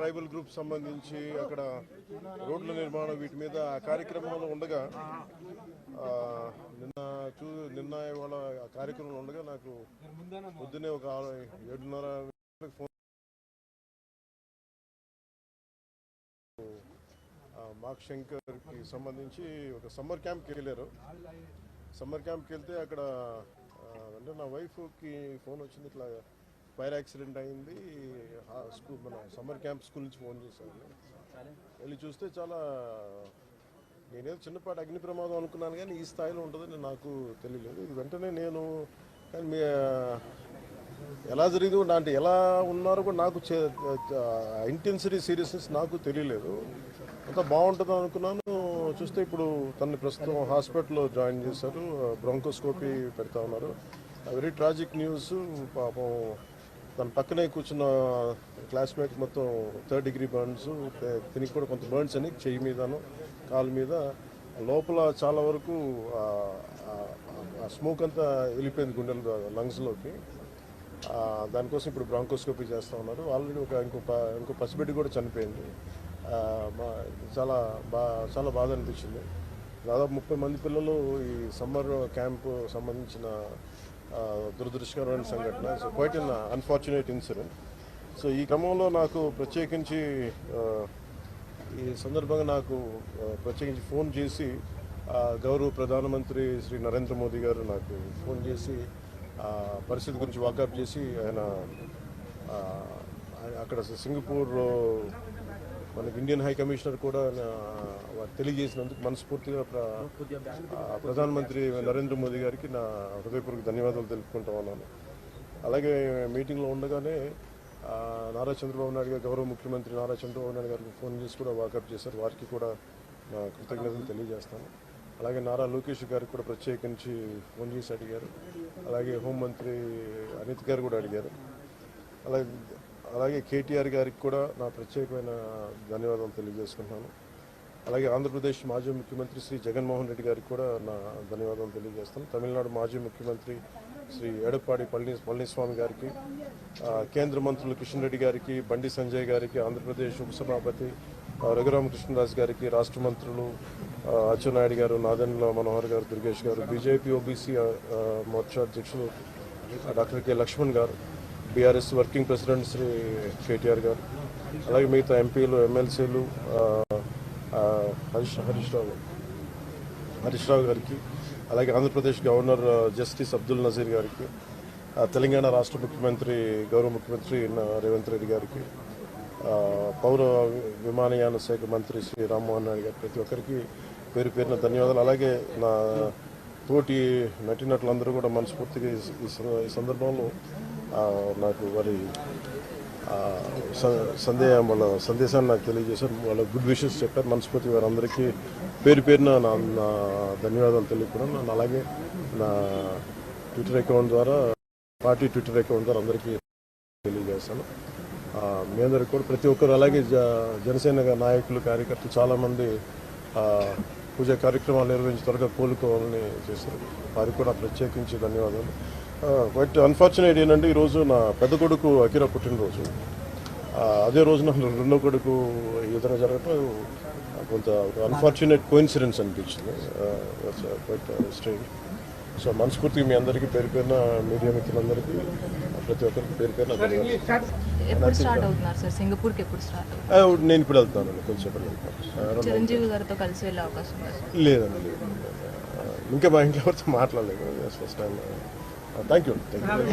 Tribal group సంబంధించి అక్కడ రోడ్ల నిర్మాణం వీటి మీద ఆ కార్యక్రమంలో ఉండగా నిన్న ఇవాళ ఆ కార్యక్రమంలో ఉండగా నాకు పొద్దున్నే ఒక 7:30 ఫోన్ మార్క్ శంకర్కి సంబంధించి ఒక సమ్మర్ క్యాంప్కి వెళ్ళారు. సమ్మర్ క్యాంప్కి వెళ్తే అక్కడ అంటే నా వైఫ్కి ఫోన్ వచ్చింది, ఇట్లా ఫైర్ యాక్సిడెంట్ అయింది, మన సమ్మర్ క్యాంప్ స్కూల్ నుంచి ఫోన్ చేశారు. వెళ్ళి చూస్తే చాలా నేనేదో చిన్నపాటి అగ్ని ప్రమాదం అనుకున్నాను, కానీ ఈ స్థాయిలో ఉంటుందని నాకు తెలియలేదు. ఇది వెంటనే నేను ఎలా జరిగిందో అంటే ఎలా ఉన్నారో కూడా నాకు ఇంటెన్సిటీ సీరియస్నెస్ నాకు తెలియలేదు. అంతా బాగుంటుంది అనుకున్నాను. చూస్తే ఇప్పుడు తనని ప్రస్తుతం హాస్పిటల్లో జాయిన్ చేశారు, బ్రాంకోస్కోపీ పెడతా ఉన్నారు. Very tragic news. పాపం తన పక్కనే కూర్చున్న క్లాస్మేట్ మొత్తం 3rd degree బర్న్స్, తినికి కూడా కొంత బర్న్స్ అని చెయ్యి మీదను కాలు మీద, లోపల చాలా వరకు స్మోక్ అంతా వెళ్ళిపోయింది గుండెల లంగ్స్లోకి. దానికోసం ఇప్పుడు బ్రాంకోస్కోపీ చేస్తూ ఉన్నారు. ఆల్రెడీ ఇంకో పసిబిడ్డ కూడా చనిపోయింది. చాలా బాధ అనిపించింది. దాదాపు 30 మంది పిల్లలు ఈ సమ్మర్ క్యాంపు సంబంధించిన దురదృష్టకరమైన సంఘటన. So quiet an unfortunate incident. So ఈ క్రమంలో నాకు ప్రత్యేకించి ఈ సందర్భంగా నాకు ప్రత్యేకించి ఫోన్ చేసి గౌరవ ప్రధానమంత్రి శ్రీ నరేంద్ర మోదీ గారు నాకు ఫోన్ చేసి పరిస్థితి గురించి వాకప్ చేసి ఆయన అక్కడ సింగపూర్ మనకి ఇండియన్ హై కమిషనర్ కూడా తెలియజేసినందుకు మనస్ఫూర్తిగా ప్రధానమంత్రి నరేంద్ర మోదీ గారికి నా హృదయపూర్వక ధన్యవాదాలు తెలుపుకుంటా ఉన్నాను. అలాగే మీటింగ్లో ఉండగానే నారా చంద్రబాబు నాయుడు గారు, గౌరవ ముఖ్యమంత్రి నారా చంద్రబాబు నాయుడు గారికి ఫోన్ చేసి కూడా వాకప్ చేశారు. వారికి కూడా నా కృతజ్ఞతలు తెలియజేస్తాను. అలాగే నారా లోకేష్ గారికి కూడా ప్రత్యేకించి ఫోన్ చేసి అడిగారు. అలాగే హోంమంత్రి అనిత్ గారు కూడా అడిగారు. అలాగే కేటీఆర్ గారికి కూడా నా ప్రత్యేకమైన ధన్యవాదాలు తెలియజేసుకుంటున్నాను. అలాగే ఆంధ్రప్రదేశ్ మాజీ ముఖ్యమంత్రి శ్రీ జగన్మోహన్ రెడ్డి గారికి కూడా నా ధన్యవాదాలు తెలియజేస్తాను. తమిళనాడు మాజీ ముఖ్యమంత్రి శ్రీ ఎడప్పాడి పళనిస్వామి గారికి, కేంద్ర మంత్రులు కిషన్ రెడ్డి గారికి, బండి సంజయ్ గారికి, ఆంధ్రప్రదేశ్ ఉపసభాపతి రఘురామకృష్ణరాజు గారికి, రాష్ట్ర మంత్రులు అచ్చెన్నాయుడు గారు, నాదెండ్ల మనోహర్ గారు, దుర్గేష్ గారు, బీజేపీ ఓబీసీ మోర్చా అధ్యక్షులు డాక్టర్ కె లక్ష్మణ్ గారు, BRS working president Shri KTR గారు, అలాగే మిగతా ఎంపీలు, ఎమ్మెల్సీలు హరీష్ రావు గారికి, అలాగే ఆంధ్రప్రదేశ్ గవర్నర్ జస్టిస్ అబ్దుల్ నజీర్ గారికి, తెలంగాణ రాష్ట్ర ముఖ్యమంత్రి గౌరవ ముఖ్యమంత్రి రేవంత్ రెడ్డి గారికి, పౌర విమానయాన శాఖ మంత్రి శ్రీ రామ్మోహన్ నాయుడు గారికి, ప్రతి ఒక్కరికి పేరు పేరున ధన్యవాదాలు. అలాగే నా తోటి నటీనటులందరూ కూడా మనస్ఫూర్తిగా ఈ సందర్భంలో నాకు వారి వాళ్ళ సందేశాన్ని నాకు తెలియజేశారు. వాళ్ళ గుడ్ విషెస్ చెప్పారు. మనస్ఫూర్తిగా వారందరికీ పేరు పేరున నా ధన్యవాదాలు తెలియకుండా, అలాగే నా ట్విట్టర్ అకౌంట్ ద్వారా, పార్టీ ట్విట్టర్ అకౌంట్ ద్వారా అందరికీ తెలియజేస్తాను. మీ అందరికీ కూడా ప్రతి ఒక్కరు, అలాగే జనసేన నాయకులు, కార్యకర్తలు చాలామంది పూజా కార్యక్రమాలు నిర్వహించి త్వరగా కోలుకోవాలని చేశారు. వారికి కూడా ప్రత్యేకించి ధన్యవాదాలు. బట్ అన్ఫార్చునేట్ ఏంటంటే ఈరోజు నా పెద్ద కొడుకు అకిరా పుట్టినరోజు. అదే రోజు నా రెండో కొడుకు ఈ విధంగా జరగటం కొంత అన్ఫార్చునేట్ కోఇన్సిడెన్స్ అనిపించింది. Quite strange. సో మనస్ఫూర్తిగా మీ అందరికీ పేరు పేరున, మీడియా మిత్రులందరికీ ప్రతి ఒక్కరికి పేరు పేరున నేను ఇప్పుడు వెళ్తాను, కొంచెం లేదండి, ఇంకా మా ఇంట్లో ఎవరితో మాట్లాడలేదు. First time. Thank you.